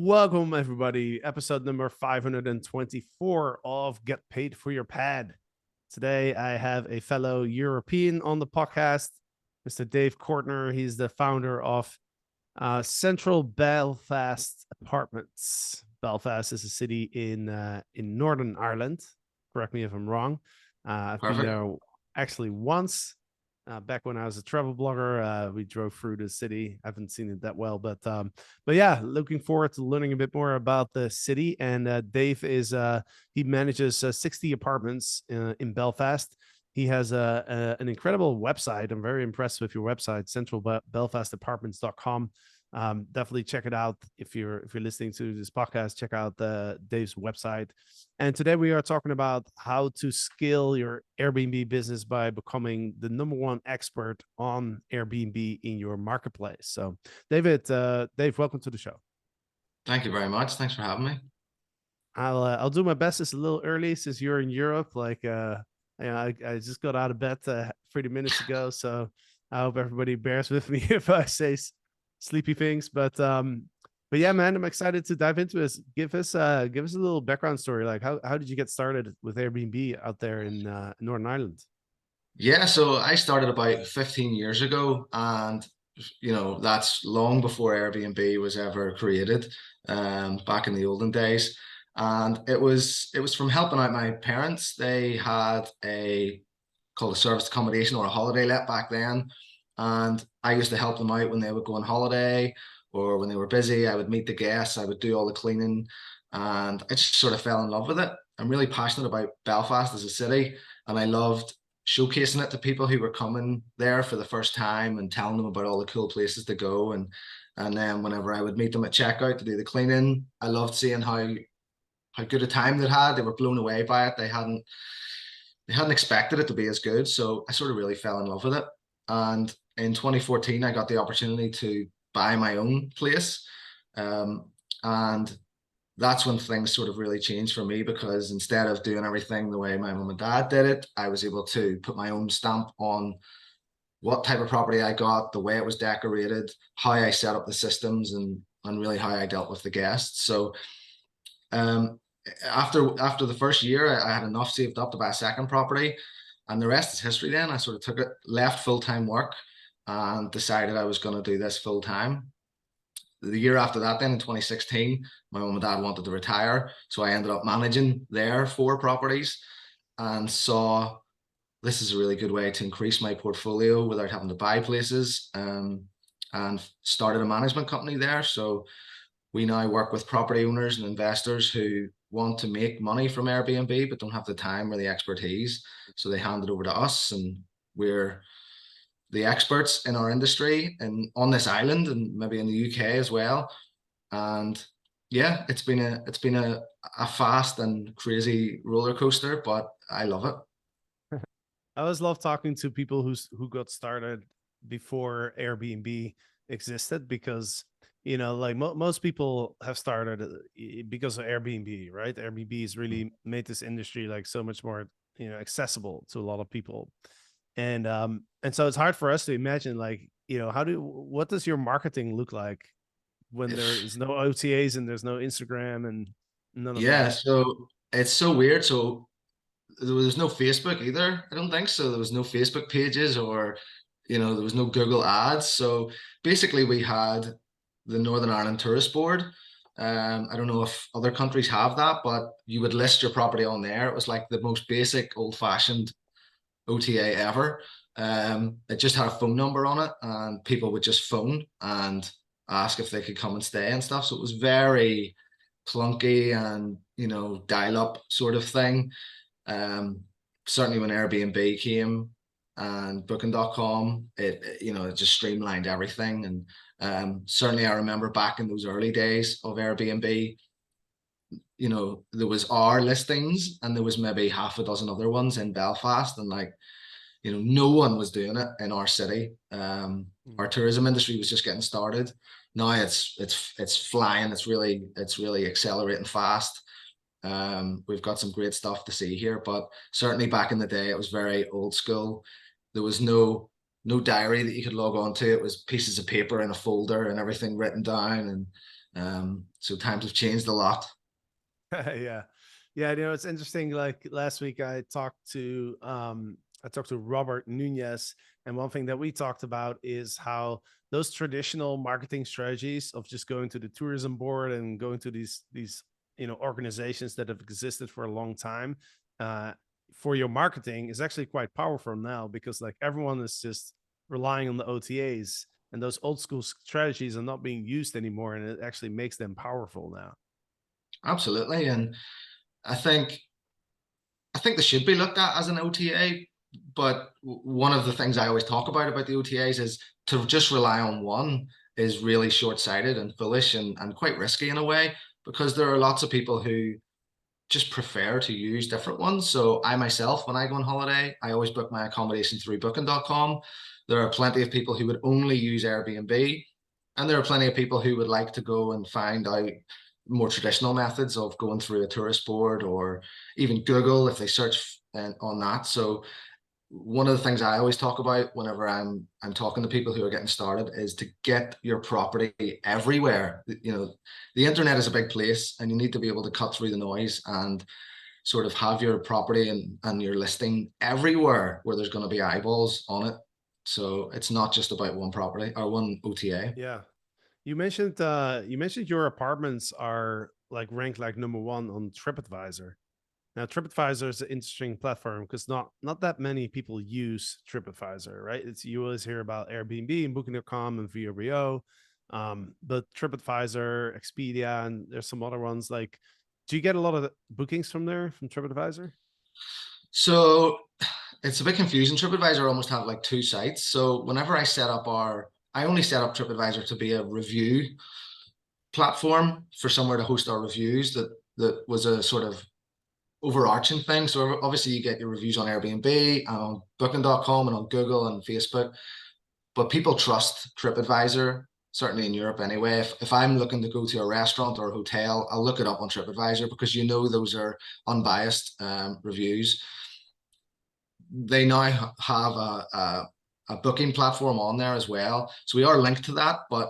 Welcome, everybody. Episode number 524 of Get Paid for Your Pad. Today, I have a fellow European on the podcast, Mr. Dave Courtner. He's the founder of Central Belfast Apartments. Belfast is a city in Northern Ireland. Correct me if I'm wrong. I've been Perfect. there actually once. Back when I was a travel blogger, we drove through the city. I haven't seen it that well, but yeah, looking forward to learning a bit more about the city. And Dave is he manages 60 apartments in Belfast. He has an incredible website. I'm very impressed with your website, centralbelfastapartments.com. Definitely check it out if you're listening to this podcast. Check out Dave's website. And today we are talking about how to scale your Airbnb business by becoming the #1 expert on Airbnb in your marketplace. So, Dave, welcome to the show. Thank you very much. Thanks for having me. I'll do my best. It's a little early since you're in Europe. I just got out of bed 30 minutes ago, so I hope everybody bears with me if I say sleepy things. But yeah, man, I'm excited to dive into this. Give us a little background story. Like how did you get started with Airbnb out there in Northern Ireland? Yeah, so I started about 15 years ago, and that's long before Airbnb was ever created, back in the olden days. And it was from helping out my parents. They had a called a service accommodation or a holiday let back then. And I used to help them out when they would go on holiday or when they were busy. I would meet the guests, I would do all the cleaning, and I just sort of fell in love with it. I'm really passionate about Belfast as a city, and I loved showcasing it to people who were coming there for the first time and telling them about all the cool places to go. And then whenever I would meet them at checkout to do the cleaning, I loved seeing how good a time they'd had. They were blown away by it. They hadn't expected it to be as good. So I sort of really fell in love with it. And in 2014, I got the opportunity to buy my own place. And that's when things sort of really changed for me, because instead of doing everything the way my mum and dad did it, I was able to put my own stamp on what type of property I got, the way it was decorated, how I set up the systems, and really how I dealt with the guests. So um, after the first year, I had enough saved up to buy a second property, and the rest is history. Then I sort of took it, left full-time work, and decided I was going to do this full time. The year after that, then in 2016, my mum and dad wanted to retire, so I ended up managing their 4 properties, and saw this is a really good way to increase my portfolio without having to buy places. And started a management company there. So we now work with property owners and investors who want to make money from Airbnb but don't have the time or the expertise. So they hand it over to us, and we're the experts in our industry and on this island and maybe in the UK as well. And yeah, it's been a fast and crazy roller coaster, but I love it. I always love talking to people who got started before Airbnb existed because like most people have started because of Airbnb, right? Airbnb has really made this industry like so much more accessible to a lot of people, and so it's hard for us to imagine like what does your marketing look like when there is no OTAs and there's no Instagram and none of Yeah, that. so it's so weird. So there was no Facebook either. I don't think so. There was no Facebook pages, or there was no Google ads. So basically we had the Northern Ireland Tourist Board. I don't know if other countries have that, but you would list your property on there. It was like the most basic old-fashioned OTA ever. It just had a phone number on it, and people would just phone and ask if they could come and stay and stuff. So it was very clunky and dial up sort of thing. Um, Certainly when Airbnb came and Booking.com, it just streamlined everything. And certainly I remember back in those early days of Airbnb, there was our listings and there was maybe half a dozen other ones in Belfast, and like, no one was doing it in our city. Our tourism industry was just getting started. Now it's flying. It's really accelerating fast. We've got some great stuff to see here, but certainly back in the day, it was very old school. There was no diary that you could log on to. It was pieces of paper in a folder and everything written down. So times have changed a lot. Yeah. Yeah, it's interesting. Like last week I talked to Robert Nunez, and one thing that we talked about is how those traditional marketing strategies of just going to the tourism board and going to these organizations that have existed for a long time uh for your marketing is actually quite powerful now, because like everyone is just relying on the OTAs, and those old school strategies are not being used anymore, and it actually makes them powerful now. Absolutely. And I think I think they should be looked at as an OTA. But one of the things I always talk about the OTAs is to just rely on one is really short-sighted and foolish and quite risky in a way, because there are lots of people who just prefer to use different ones. So I myself, when I go on holiday, I always book my accommodation through booking.com. There are plenty of people who would only use Airbnb, and there are plenty of people who would like to go and find out more traditional methods of going through a tourist board or even Google if they search on that. So one of the things I always talk about whenever I'm talking to people who are getting started is to get your property everywhere. The internet is a big place, and you need to be able to cut through the noise and sort of have your property and your listing everywhere where there's going to be eyeballs on it. So it's not just about one property or one OTA. Yeah. You mentioned your apartments are like ranked like number one on TripAdvisor. Now, TripAdvisor is an interesting platform because not that many people use TripAdvisor, right? It's you always hear about Airbnb and Booking.com and VRBO, but TripAdvisor, Expedia, and there's some other ones. Like, do you get a lot of bookings from there from TripAdvisor? So it's a bit confusing. TripAdvisor almost have like two sites. So whenever I only set up TripAdvisor to be a review platform for somewhere to host our reviews. That was a sort of overarching thing. So obviously you get your reviews on Airbnb and on booking.com and on Google and Facebook, but people trust TripAdvisor, certainly in Europe anyway. If I'm looking to go to a restaurant or a hotel, I'll look it up on TripAdvisor because those are unbiased reviews. They now have a booking platform on there as well. So we are linked to that, but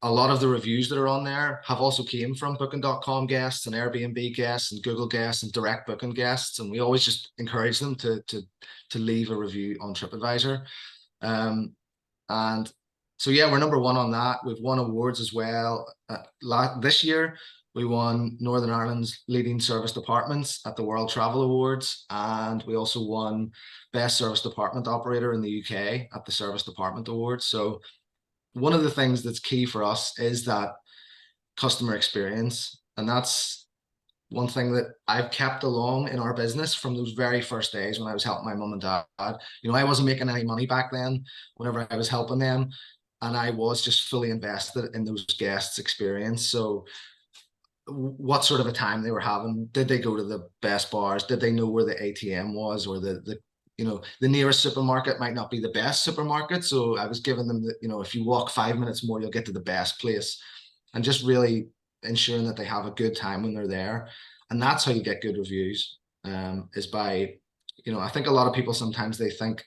a lot of the reviews that are on there have also came from booking.com guests and Airbnb guests and Google guests and direct booking guests. And we always just encourage them to leave a review on TripAdvisor. Um, and so, yeah, we're number one on that. We've won awards as well. This year, we won Northern Ireland's leading service departments at the World Travel Awards. And we also won Best Service Department Operator in the UK at the Service Department Awards. So one of the things that's key for us is that customer experience. And that's one thing that I've kept along in our business from those very first days when I was helping my mum and dad. I wasn't making any money back then whenever I was helping them. And I was just fully invested in those guests' experience. So what sort of a time they were having? Did they go to the best bars? Did they know where the ATM was, or the nearest supermarket might not be the best supermarket? So I was giving them if you walk 5 minutes more, you'll get to the best place, and just really ensuring that they have a good time when they're there. And that's how you get good reviews, is by, I think a lot of people sometimes they think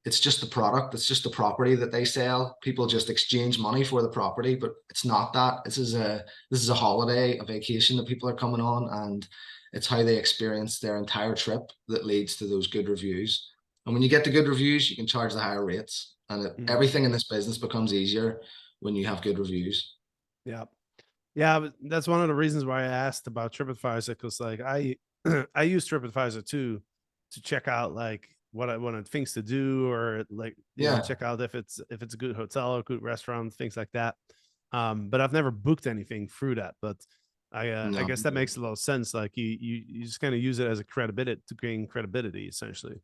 it's just the product, it's just the property that they sell. People just exchange money for the property, but it's not that. This is a holiday, a vacation that people are coming on, and it's how they experience their entire trip that leads to those good reviews. And when you get the good reviews, you can charge the higher rates, and Mm, everything in this business becomes easier when you have good reviews. yeah. Yeah, but that's one of the reasons why I asked about TripAdvisor, because like I I use TripAdvisor too to check out like what I wanted things to do, or like Yeah, check out if it's a good hotel or good restaurant, things like that. But I've never booked anything through that. But I no, guess that makes a lot of sense. Like you just kind of use it as a credibility to gain credibility essentially.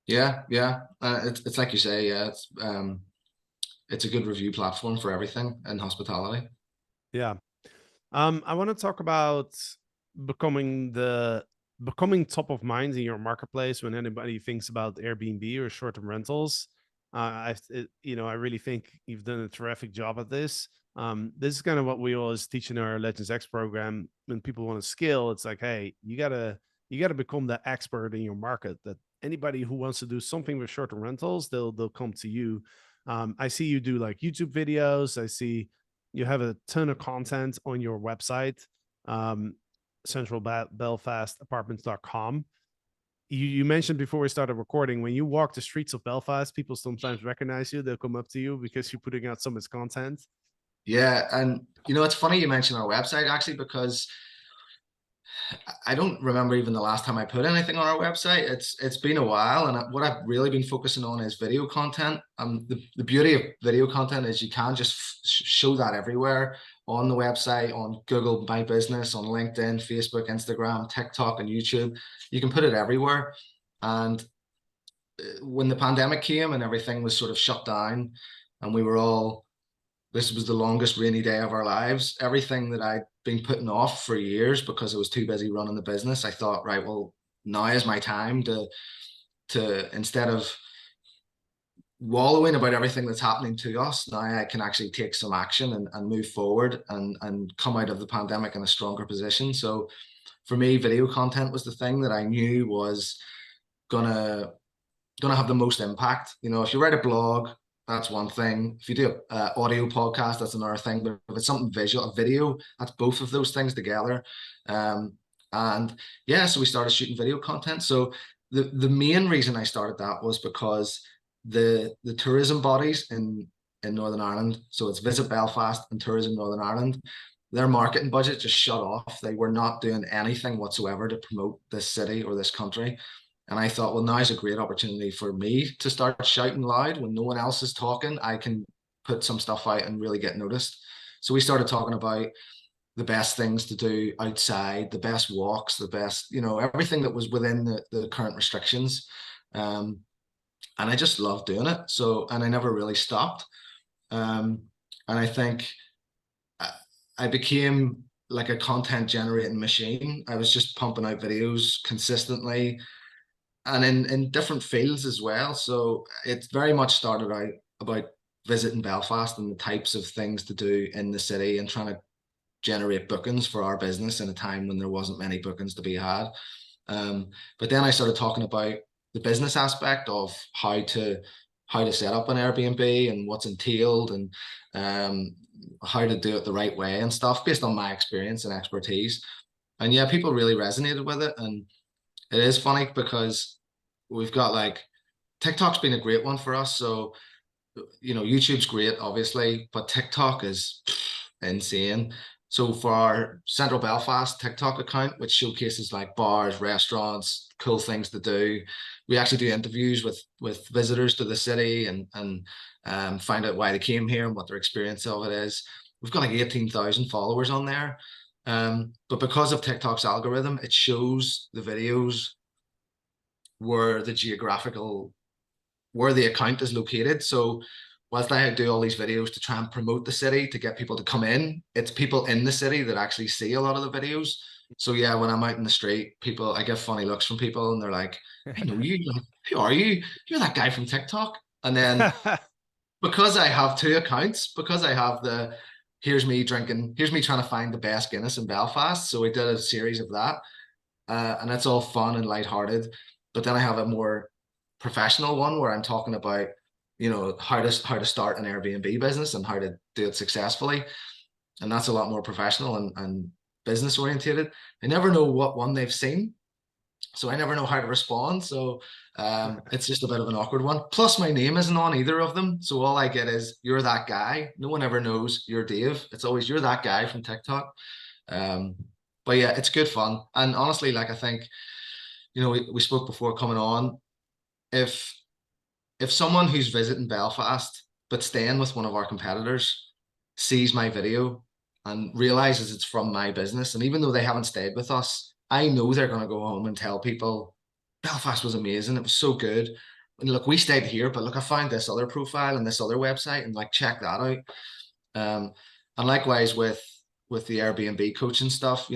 yeah, yeah. It's like you say, yeah. It's a good review platform for everything in hospitality. Yeah. I want to talk about becoming the becoming top of mind in your marketplace when anybody thinks about Airbnb or short-term rentals. I really think you've done a terrific job at this. This is kind of what we always teach in our Legends X program. When people want to scale, it's like, hey, you gotta become the expert in your market. That anybody who wants to do something with short-term rentals, they'll come to you. I see you do like YouTube videos. I see You have a ton of content on your website, um, central belfast apartments.com. You mentioned before we started recording, when you walk the streets of Belfast, people sometimes recognize you. They'll come up to you because you're putting out so much content. Yeah, and it's funny you mentioned our website actually, because I don't remember even the last time I put anything on our website. It's been a while, and what I've really been focusing on is video content. The beauty of video content is you can just show that everywhere on the website, on Google My Business, on LinkedIn, Facebook, Instagram, TikTok, and YouTube. You can put it everywhere. And when the pandemic came and everything was sort of shut down, and we were all this was the longest rainy day of our lives. Everything that I'd been putting off for years because I was too busy running the business, I thought, right, well, now is my time to instead of wallowing about everything that's happening to us, now I can actually take some action and move forward and come out of the pandemic in a stronger position. So for me, video content was the thing that I knew was gonna have the most impact. If you write a blog, that's one thing. If you do a audio podcast, that's another thing. But if it's something visual, a video, that's both of those things together. Um, and yeah, so we started shooting video content. So the main reason I started that was because the tourism bodies in Northern Ireland, so it's Visit Belfast and Tourism Northern Ireland, their marketing budget just shut off. They were not doing anything whatsoever to promote this city or this country. And I thought, well, now's a great opportunity for me to start shouting loud when no one else is talking. I can put some stuff out and really get noticed. So we started talking about the best things to do outside, the best walks, the best, everything that was within the current restrictions. And I just loved doing it. So, and I never really stopped. And I think I became like a content generating machine. I was just pumping out videos consistently and in different fields as well. So it very much started out about visiting Belfast and the types of things to do in the city and trying to generate bookings for our business in a time when there wasn't many bookings to be had. But then I started talking about the business aspect of how to set up an Airbnb and what's entailed and how to do it the right way and stuff based on my experience and expertise. And yeah, people really resonated with it. And it is funny because we've got like TikTok's been a great one for us. So, YouTube's great, obviously, but TikTok is insane. So for our Central Belfast TikTok account, which showcases like bars, restaurants, cool things to do, we actually do interviews with visitors to the city and find out why they came here and what their experience of it is. We've got like 18,000 followers on there. But because of TikTok's algorithm, it shows the videos where the account is located. So whilst I do all these videos to try and promote the city to get people to come in, it's people in the city that actually see a lot of the videos. So yeah, when I'm out in the street, I get funny looks from people and they're like, I know you, like, who are you? You're that guy from TikTok. And then because I have two accounts, because I have here's me drinking, here's me trying to find the best Guinness in Belfast. So we did a series of that. And it's all fun and lighthearted. But then I have a more professional one where I'm talking about, how to start an Airbnb business and how to do it successfully. And that's a lot more professional and business orientated. I never know what one they've seen, so I never know how to respond. So it's just a bit of an awkward one. Plus, my name isn't on either of them, so all I get is "you're that guy." No one ever knows you're Dave. It's always "you're that guy from TikTok." Um, but yeah, it's good fun. And honestly, like I think, we spoke before coming on. If someone who's visiting Belfast but staying with one of our competitors sees my video and realizes it's from my business, and even though they haven't stayed with us, I know they're going to go home and tell people Belfast was amazing. It was so good. And look, we stayed here, but look, I found this other profile and this other website, and like check that out. And likewise with the Airbnb coaching stuff,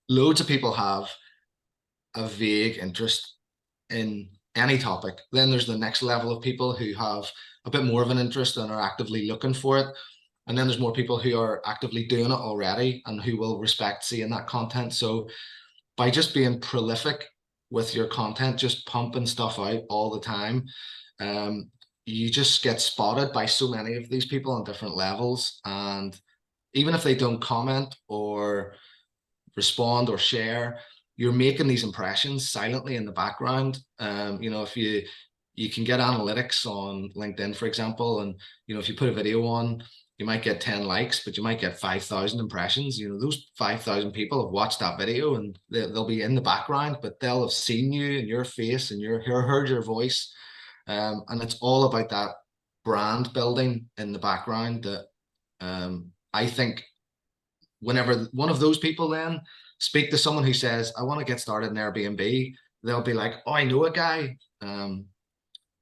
loads of people have a vague interest in any topic. Then there's the next level of people who have a bit more of an interest and are actively looking for it. And then there's more people who are actively doing it already and who will respect seeing that content. So by just being prolific with your content, just pumping stuff out all the time, you just get spotted by so many of these people on different levels. And even if they don't comment or respond or share, you're making these impressions silently in the background. If you can get analytics on LinkedIn, for example, and if you put a video on, you might get 10 likes, but you might get 5,000 impressions. Those 5,000 people have watched that video and they'll be in the background, but they'll have seen you and your face and heard your voice. And it's all about that brand building in the background that I think whenever one of those people then speak to someone who says, I want to get started in Airbnb, they'll be like, oh, I know a guy.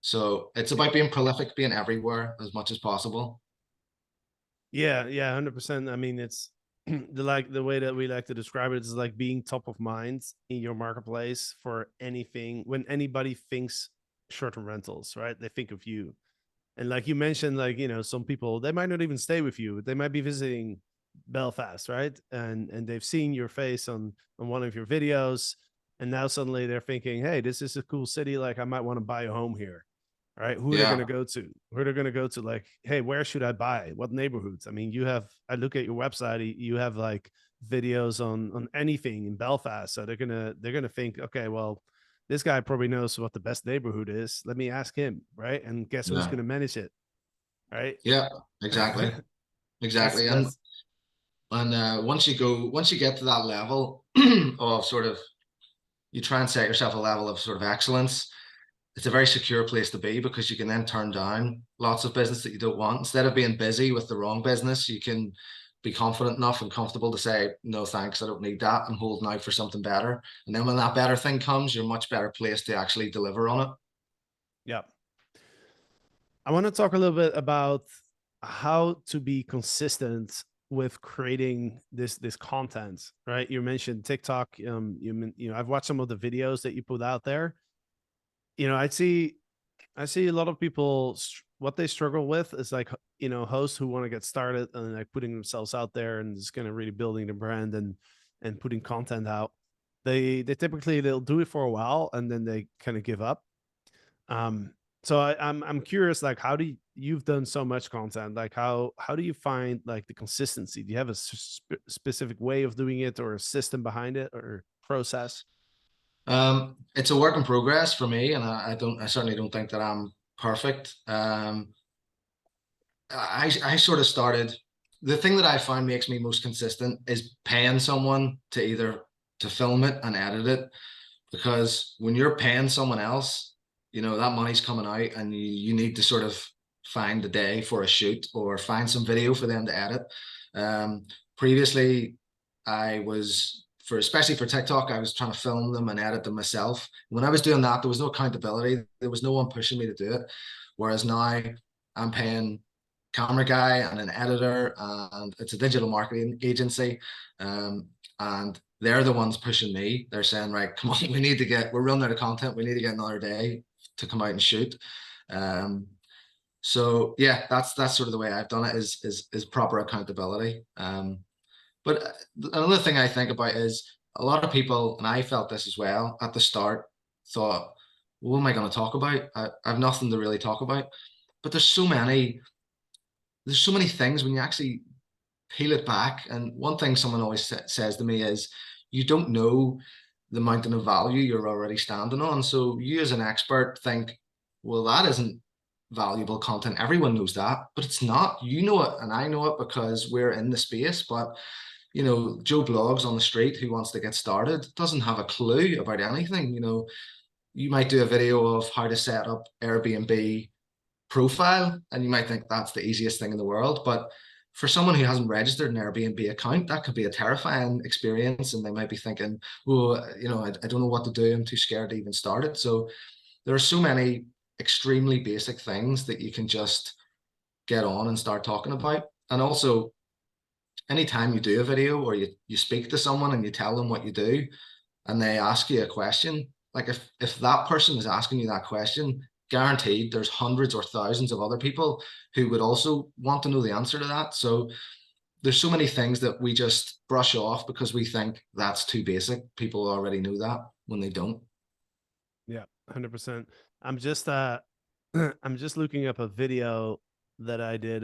So it's about being prolific, being everywhere as much as possible. Yeah, yeah, 100%. I mean, it's the way that we like to describe it is like being top of mind in your marketplace for anything. When anybody thinks short-term rentals, right? They think of you. And like you mentioned, like, some people, they might not even stay with you. They might be visiting Belfast, right? And they've seen your face on one of your videos, and now suddenly they're thinking, hey, this is a cool city. Like, I might want to buy a home here. Right? Who they're Yeah, going to go to? Who they're going to go to? Like, hey, where should I buy? What neighborhoods? I mean, I look at your website, you have like videos on anything in Belfast. So they're gonna think, okay, well, this guy probably knows what the best neighborhood is. Let me ask him, right? And guess who's yeah, going to manage it, right? yeah, exactly, that's exactly. And that's once you get to that level of sort of, you try and set yourself a level of sort of excellence. It's a very secure place to be because you can then turn down lots of business that you don't want. Instead of being busy with the wrong business, you can be confident enough and comfortable to say, no, thanks, I don't need that, and holding out for something better. And then when that better thing comes, you're much better placed to actually deliver on it. Yeah. I want to talk a little bit about how to be consistent with creating this content, right? You mentioned TikTok. I've watched some of the videos that you put out there. I see a lot of people, what they struggle with is like, hosts who want to get started and like putting themselves out there and just kind of really building the brand and putting content out. They typically they'll do it for a while and then they kind of give up. Um, so I'm curious, like, how you've done so much content, like how do you find like the consistency? Do you have a specific way of doing it or a system behind it or process? It's a work in progress for me, and I certainly don't think that I'm perfect. I sort of started. The thing that I find makes me most consistent is paying someone to either to film it and edit it, because when you're paying someone else, that money's coming out, and you need to sort of find the day for a shoot or find some video for them to edit. Um, Previously, I was for especially for TikTok, I was trying to film them and edit them myself. When I was doing that, there was no accountability. There was no one pushing me to do it. Whereas now, I'm paying camera guy and an editor, and it's a digital marketing agency. And they're the ones pushing me. They're saying, right, come on, we're running out of content. We need to get another day to come out and shoot. So yeah, that's sort of the way I've done it is proper accountability. But another thing I think about is a lot of people, and I felt this as well at the start, thought, what am I going to talk about? I have nothing to really talk about. But there's so many things when you actually peel it back. And one thing someone always says to me is, you don't know the mountain of value you're already standing on. So you as an expert think, well, that isn't valuable content. Everyone knows that, but it's not. You know it, and I know it because we're in the space. But Joe Blogs on the street who wants to get started doesn't have a clue about anything. You might do a video of how to set up Airbnb profile, and you might think that's the easiest thing in the world. But for someone who hasn't registered an Airbnb account, that could be a terrifying experience. And they might be thinking, well, I don't know what to do. I'm too scared to even start it. So there are so many extremely basic things that you can just get on and start talking about. And also, anytime you do a video or you speak to someone and you tell them what you do and they ask you a question, like if that person is asking you that question, guaranteed there's hundreds or thousands of other people who would also want to know the answer to that. So there's so many things that we just brush off because we think that's too basic. People already know that when they don't. Yeah, 100%. I'm just I'm just looking up a video that I did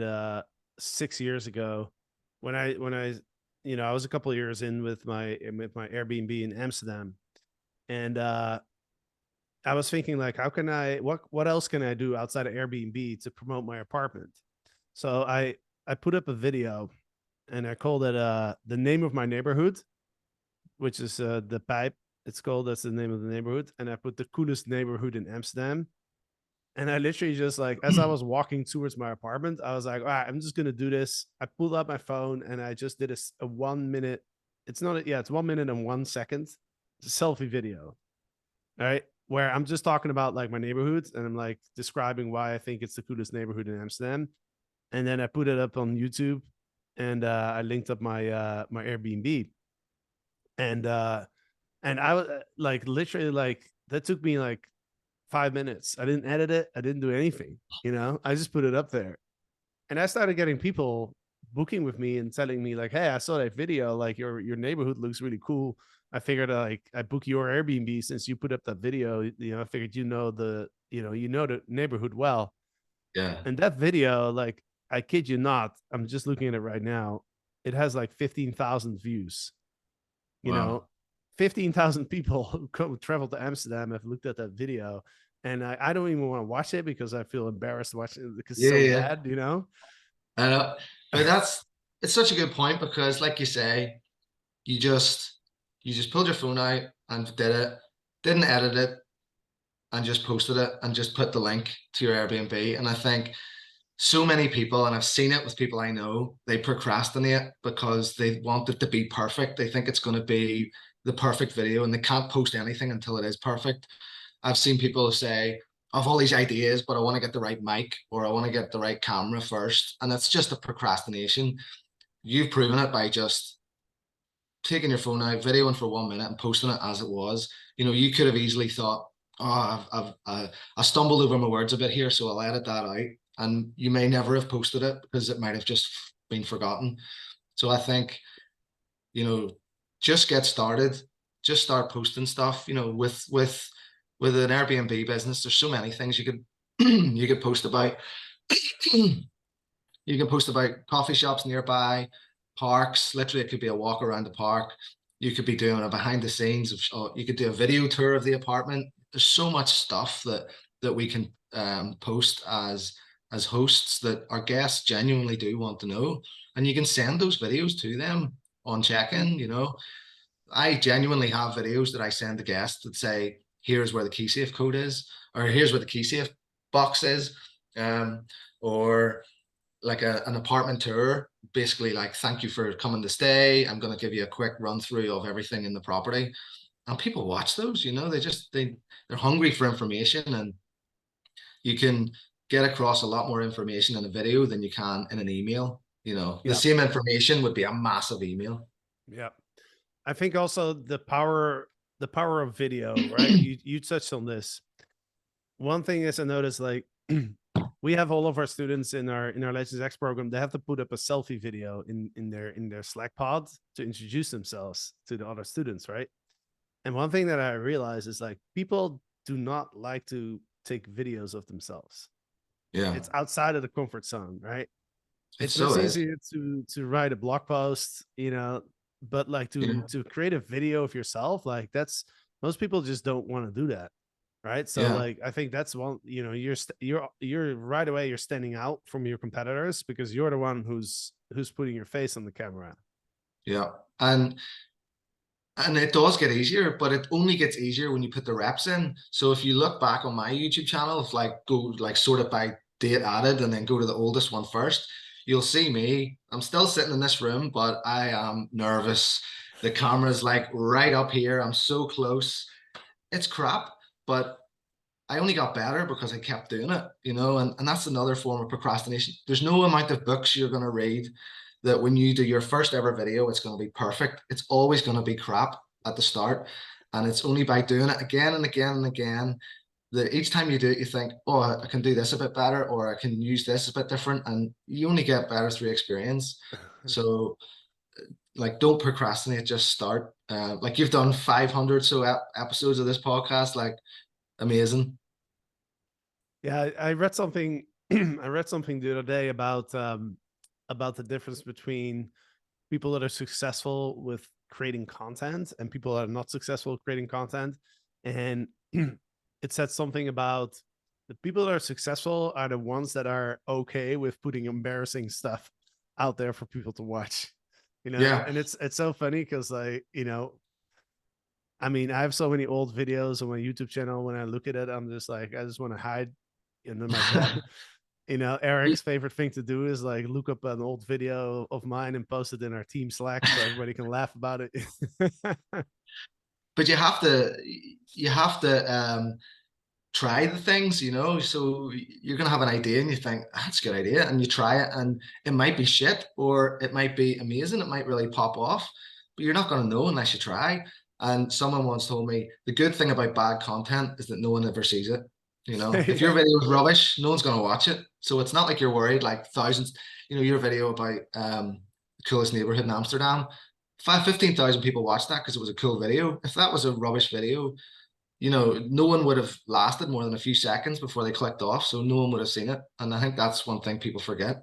6 years ago when I I was a couple of years in with my Airbnb in Amsterdam, and I was thinking like, how can I what else can I do outside of Airbnb to promote my apartment? So I put up a video and I called it the name of my neighborhood, which is the Pipe. It's called, that's the name of the neighborhood, and I put the coolest neighborhood in Amsterdam. And I literally just like, as I was walking towards my apartment, I was like, all right, I'm just gonna do this. I pulled out my phone and I just did a 1 minute. It's not a, yeah, it's 1 minute and 1 second selfie video, right? Where I'm just talking about like my neighborhood and I'm like describing why I think it's the coolest neighborhood in Amsterdam. And then I put it up on YouTube, and I linked up my Airbnb, and I was like literally like that took me like 5 minutes. I didn't edit it. I didn't do anything. I just put it up there, and I started getting people booking with me and telling me like, "Hey, I saw that video. Like your neighborhood looks really cool. I figured like I book your Airbnb since you put up that video. I figured the neighborhood well." Yeah. And that video, like, I kid you not, I'm just looking at it right now. It has like 15,000 views. You know, Wow. 15,000 people who come travel to Amsterdam have looked at that video. And I don't even want to watch it because I feel embarrassed watching it because it's Yeah, so yeah. bad. Uh, but it's such a good point because, like you say, you just you just pulled your phone out and did it, didn't edit it, and just posted it and just put the link to your Airbnb. And I think so many people, and I've seen it with people I know, they procrastinate because they want it to be perfect. They think it's going to be the perfect video and they can't post anything until it is perfect. I've seen people say, I have all these ideas, but I want to get the right mic or I want to get the right camera first. And that's just a procrastination. You've proven it by just taking your phone out, videoing for 1 minute and posting it as it was. You could have easily thought, oh, I stumbled over my words a bit here, so I'll edit that out. And you may never have posted it because it might have just been forgotten. So I think, you know, just get started, just start posting stuff, with an Airbnb business. There's so many things you could you could post about. You can post about coffee shops nearby, parks. Literally, it could be a walk around the park. You could be doing a behind the scenes you could do a video tour of the apartment. There's so much stuff that we can post as hosts that our guests genuinely do want to know, and you can send those videos to them on check-in. I genuinely have videos that I send to guests that say, "Here's where the key safe code is," or "Here's where the key safe box is," or like an apartment tour, basically like, "Thank you for coming to stay. I'm going to give you a quick run through of everything in the property." And people watch those, they're hungry for information, and you can get across a lot more information in a video than you can in an email. The Yeah. same information would be a massive email. Yeah. I think also the power of video, right? You touched on this. One thing is I noticed, like, we have all of our students in our Legends X program. They have to put up a selfie video in their Slack pod to introduce themselves to the other students, right? And one thing that I realize is like people do not like to take videos of themselves. Yeah, It's outside of the comfort zone, right? it It's so much is. easier to write a blog post, but like Yeah, to create a video of yourself, like that's most people just don't want to do that, right? So yeah, like I think that's one, you're right away you're standing out from your competitors because you're the one who's putting your face on the camera. yeah. And it does get easier, but it only gets easier when you put the reps in. So if you look back on my YouTube channel, if like go like sort it by date added and then go to the oldest one first, you'll see me. I'm still sitting in this room, but I am nervous. The camera's like right up here. I'm so close. It's crap, but I only got better because I kept doing it, and that's another form of procrastination. There's no amount of books you're going to read that when you do your first ever video, it's going to be perfect. It's always going to be crap at the start. And it's only by doing it again and again and again that each time you do it, you think, oh, I can do this a bit better, or I can use this a bit different. And you only get better through experience. So, like, don't procrastinate, just start. Like, you've done 500 so episodes of this podcast, like, amazing. Yeah, I read something. I read something the other day about the difference between people that are successful with creating content and people that are not successful creating content. And it said something about the people that are successful are the ones that are okay with putting embarrassing stuff out there for people to watch. You know, Yeah. and it's so funny because like, I mean, I have so many old videos on my YouTube channel. When I look at it, I'm just like, I just want to hide in my bed. Eric's favorite thing to do is like look up an old video of mine and post it in our team Slack so everybody can laugh about it. But you have to try the things, so you're gonna have an idea and you think that's a good idea, and you try it, and it might be shit or it might be amazing, it might really pop off, but you're not gonna know unless you try. And someone once told me the good thing about bad content is that no one ever sees it. If your Yeah. video is rubbish, no one's gonna watch it. So it's not like you're worried like thousands, your video about the coolest neighborhood in Amsterdam. 15,000 people watched that because it was a cool video. If that was a rubbish video, no one would have lasted more than a few seconds before they clicked off, so no one would have seen it. And I think that's one thing people forget.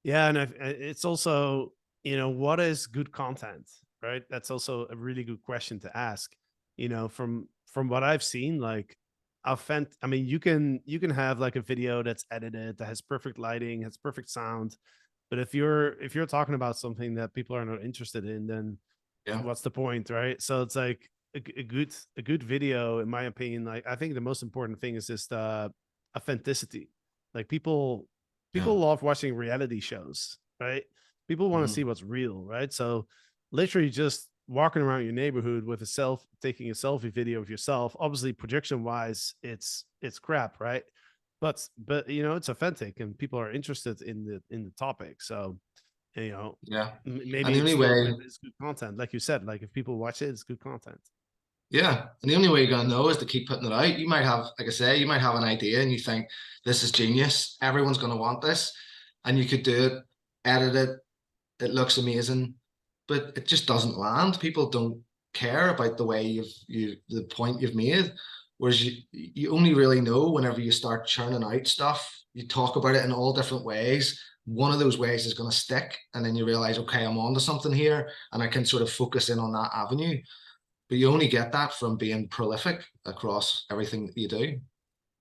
Yeah, and it's also, what is good content, right? That's also a really good question to ask. From what I've seen, like I mean, you can have like a video that's edited that has perfect lighting, has perfect sound, but if you're talking about something that people are not interested in, then Yeah, what's the point, right? So it's like a good video, in my opinion. Like I think the most important thing is just authenticity. Like yeah. people love watching reality shows, right? People want to see Mhm. what's real, right? So literally just walking around your neighborhood with taking a selfie video of yourself. Obviously, projection wise, it's crap, right? But it's authentic and people are interested in the topic. So you know Yeah. And maybe the it's only still way, it's good content, like you said. Like if people watch it, it's good content. yeah, and the only way you're gonna know is to keep putting it out. You might have, like I say, you might have an idea and you think this is genius, everyone's gonna want this, and you could do it, edit it, it looks amazing, but it just doesn't land. People don't care about the way the point you've made. Whereas you only really know whenever you start churning out stuff, you talk about it in all different ways. One of those ways is going to stick, and then you realize, okay, I'm onto something here, and I can sort of focus in on that avenue. But you only get that from being prolific across everything that you do.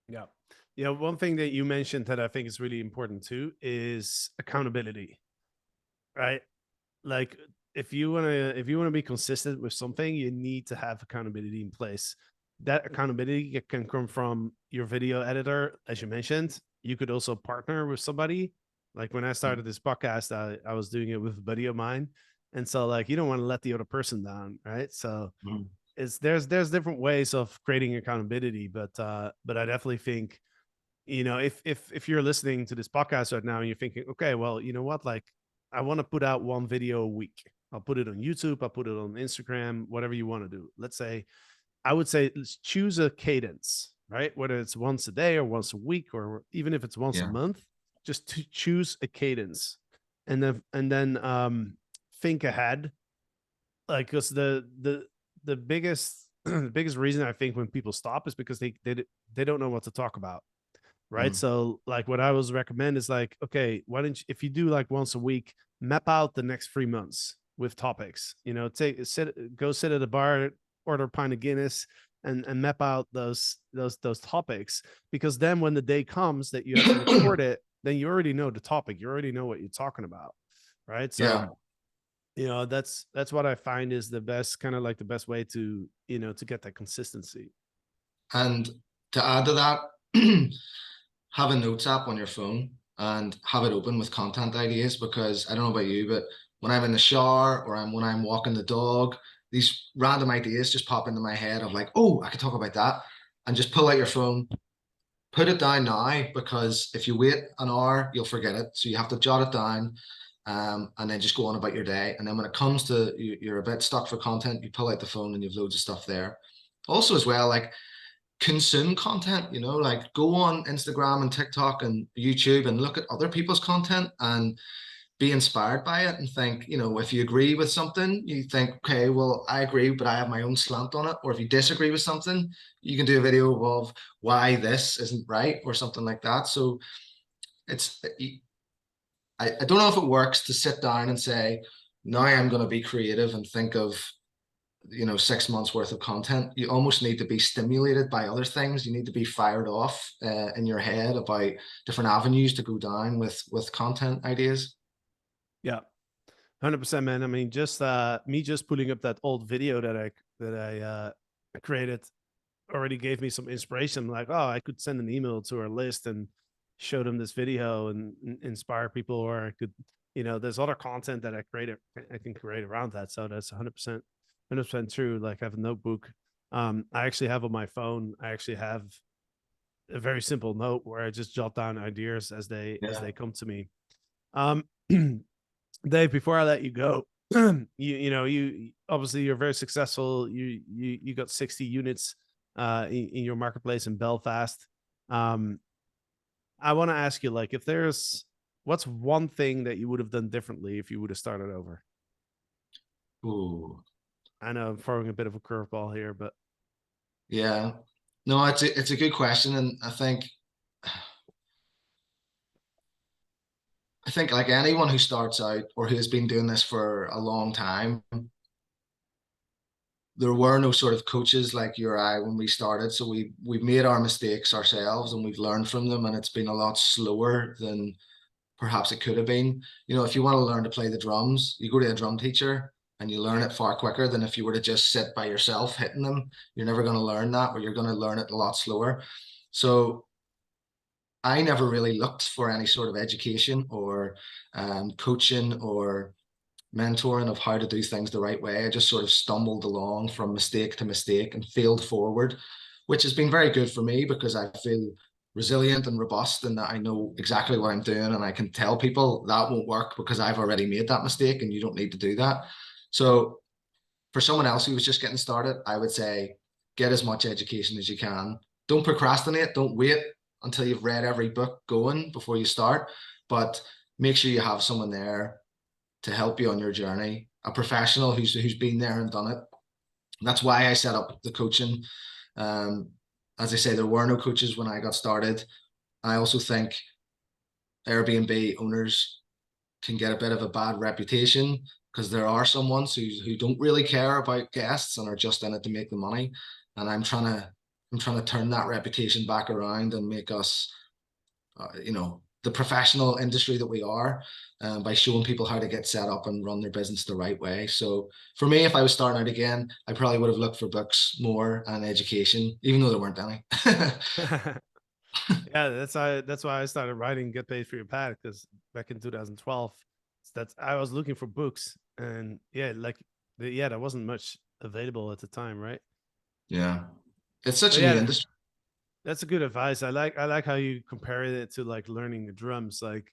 Yeah. One thing that you mentioned that I think is really important too is accountability, right? Like if you want to be consistent with something, you need to have accountability in place. That accountability can come from your video editor, as you mentioned. You could also partner with somebody. Like when I started this podcast, I was doing it with a buddy of mine. And so like you don't want to let the other person down, right? So Mhm. there's different ways of creating accountability, but I definitely think, if you're listening to this podcast right now and you're thinking, okay, well, you know what, like I want to put out one video a week. I'll put it on YouTube, I'll put it on Instagram, whatever you want to do. Let's say, I would say, let's choose a cadence, right? Whether it's once a day or once a week or even if it's once a Yeah, month, just to choose a cadence, and then think ahead. Like because the biggest the biggest reason I think when people stop is because they don't know what to talk about, right? mm, So like what I was recommend is like, okay, why don't you, if you do like once a week, map out the next 3 months with topics. Go sit at a bar, order a pint of Guinness, and map out those topics. Because then when the day comes that you have to record it, then you already know the topic, you already know what you're talking about, right? So yeah. that's what I find is the best, kind of like the best way to get that consistency. And to add to that, have a notes app on your phone and have it open with content ideas, because I don't know about you, but when I'm in the shower or when I'm walking the dog, these random ideas just pop into my head of like, oh, I could talk about that. And just pull out your phone, put it down now, because if you wait an hour, you'll forget it. So you have to jot it down, and then just go on about your day. And then when it comes to you're a bit stuck for content, you pull out the phone and you've loads of stuff there. Also, as well, like consume content, like go on Instagram and TikTok and YouTube and look at other people's content and be inspired by it and think, if you agree with something, you think, okay, well, I agree, but I have my own slant on it. Or if you disagree with something, you can do a video of why this isn't right or something like that. So it's, I don't know if it works to sit down and say, now I'm going to be creative and think of 6 months worth of content. You almost need to be stimulated by other things. You need to be fired off in your head about different avenues to go down with content ideas. Yeah, 100%, man. I mean, just me just pulling up that old video that I created already gave me some inspiration. Like, oh, I could send an email to our list and show them this video and inspire people, or I could, there's other content that I can create around that. So that's 100% true. Like, I have a notebook. I actually have on my phone. I actually have a very simple note where I just jot down ideas as Yeah. they come to me. Um, Dave, before I let you go, you obviously you're very successful. You got 60 units in your marketplace in Belfast. Um, I want to ask you, like, if there's what's one thing that you would have done differently if you would have started over? Ooh. I know I'm throwing a bit of a curveball here, but Yeah. No, it's a good question, and I think like anyone who starts out or who has been doing this for a long time, there were no sort of coaches like you or I when we started. So we've made our mistakes ourselves and we've learned from them, and it's been a lot slower than perhaps it could have been. If you want to learn to play the drums, you go to a drum teacher and you learn it far quicker than if you were to just sit by yourself hitting them. You're never going to learn that, or you're going to learn it a lot slower. So I never really looked for any sort of education or coaching or mentoring of how to do things the right way. I just sort of stumbled along from mistake to mistake and failed forward, which has been very good for me because I feel resilient and robust and that I know exactly what I'm doing, and I can tell people that won't work because I've already made that mistake and you don't need to do that. So for someone else who was just getting started, I would say get as much education as you can. Don't procrastinate. Don't wait until you've read every book going before you start, but make sure you have someone there to help you on your journey, a professional who's been there and done it. That's why I set up the coaching. Um, as I say, there were no coaches when I got started. I also think Airbnb owners can get a bit of a bad reputation because there are some ones who don't really care about guests and are just in it to make the money. And I'm trying to turn that reputation back around and make us, the professional industry that we are, by showing people how to get set up and run their business the right way. So for me, if I was starting out again, I probably would have looked for books more and education, even though there weren't any. yeah, that's why I started writing Get Paid for Your Pad, because back in 2012, that's I was looking for books, and yeah, like there wasn't much available at the time, right? Yeah, it's such But a new yeah, industry. that's a good advice. I like how you compare it to like learning the drums. Like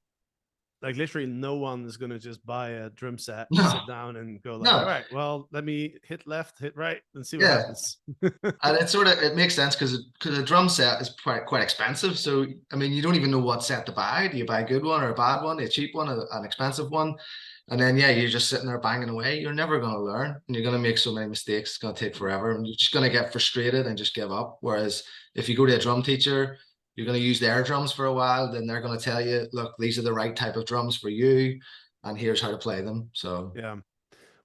literally no one is gonna just buy a drum set, No, sit down and go like, all no, right, well, let me hit left, hit right, and see what yeah. happens. And it makes sense because a drum set is quite expensive. So I mean, you don't even know what set to buy. Do you buy a good one or a bad one, a cheap one, an expensive one? And then yeah, you're just sitting there banging away. You're never going to learn, and you're going to make so many mistakes. It's going to take forever, and you're just going to get frustrated and just give up. Whereas if you go to a drum teacher, you're going to use their drums for a while. Then they're going to tell you, look, these are the right type of drums for you, and here's how to play them. So Yeah.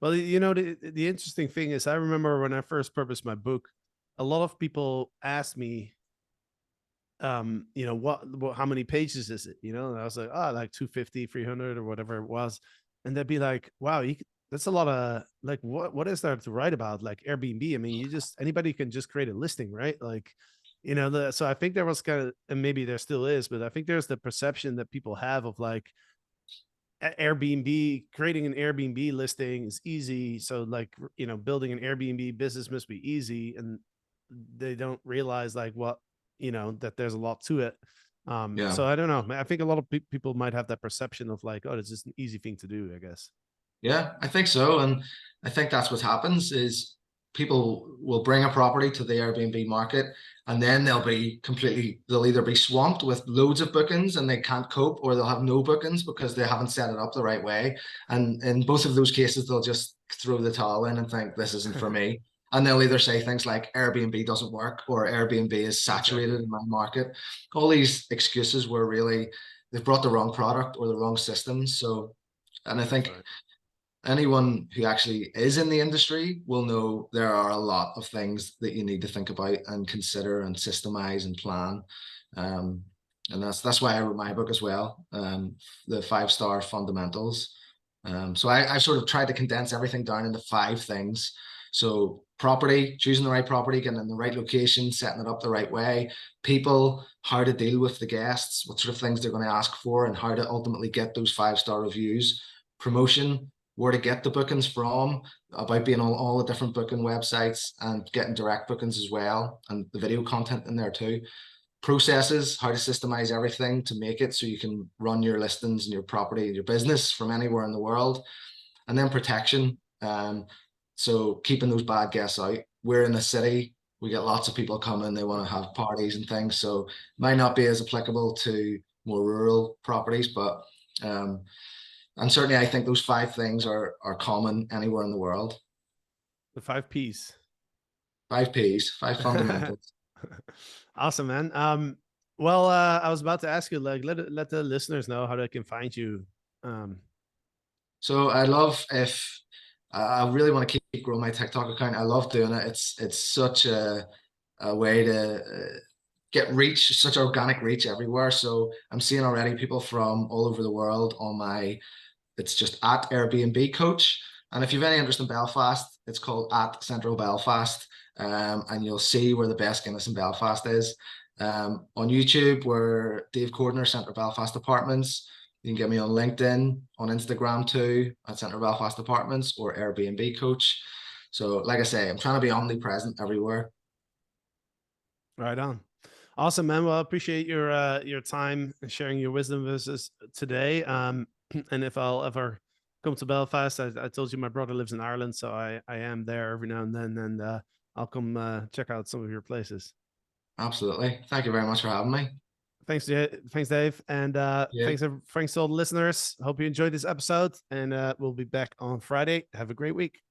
Well, the interesting thing is, I remember when I first published my book, a lot of people asked me, what how many pages is it? And I was like, oh, like 250, 300, or whatever it was. And they'd be like, wow, that's a lot of like, what is there to write about? Like Airbnb. I mean, anybody can just create a listing, right? Like, so I think there was kind of, and maybe there still is, but I think there's the perception that people have of like, Airbnb, creating an Airbnb listing is easy. So like, building an Airbnb business must be easy. And they don't realize like that there's a lot to it. yeah, So I don't know. I think a lot of people might have that perception of like, oh, it's just an easy thing to do, I guess. yeah, I think so, and I think that's what happens is people will bring a property to the Airbnb market, and then they'll either be swamped with loads of bookings and they can't cope, or they'll have no bookings because they haven't set it up the right way. And in both of those cases, they'll just throw the towel in and think this isn't for me. And they'll either say things like Airbnb doesn't work or Airbnb is saturated Exactly. in my market. All these excuses were really, they've brought the wrong product or the wrong systems. So, and I That's think right. anyone who actually is in the industry will know there are a lot of things that you need to think about and consider and systemize and plan. Um, and that's why I wrote my book as well, the 5-star fundamentals. So I've sort of tried to condense everything down into 5 things. So property, choosing the right property, getting in the right location, setting it up the right way, people, how to deal with the guests, what sort of things they're going to ask for, and how to ultimately get those 5-star reviews, promotion, where to get the bookings from, about being on all the different booking websites and getting direct bookings as well, and the video content in there too. Processes, how to systemize everything to make it so you can run your listings and your property and your business from anywhere in the world. And then protection. So keeping those bad guests out. We're in a city, we get lots of people coming, they want to have parties and things. So it might not be as applicable to more rural properties, but and certainly I think those 5 things are common anywhere in the world. The 5 Ps. 5 Ps, 5 fundamentals. Awesome, man. Well, I was about to ask you, like, let the listeners know how they can find you. Um, So I love if I really want to keep growing my TikTok account. I love doing it. It's such a way to get reach, such organic reach everywhere. So I'm seeing already people from all over the world on my, it's just at Airbnb coach. And if you've any interest in Belfast, it's called at Central Belfast. And you'll see where the best Guinness in Belfast is. On YouTube, we're Dave Cordner, Central Belfast Apartments. You can get me on LinkedIn, on Instagram too, at Central Belfast Apartments or Airbnb coach. So, like I say, I'm trying to be omnipresent everywhere. right on. Awesome, man. Well, I appreciate your time and sharing your wisdom with us today. And if I'll ever come to Belfast, I told you my brother lives in Ireland, so I am there every now and then, and I'll come check out some of your places. Absolutely. Thank you very much for having me. Thanks, Dave, and Yeah. thanks to all the listeners. Hope you enjoyed this episode, and we'll be back on Friday. Have a great week.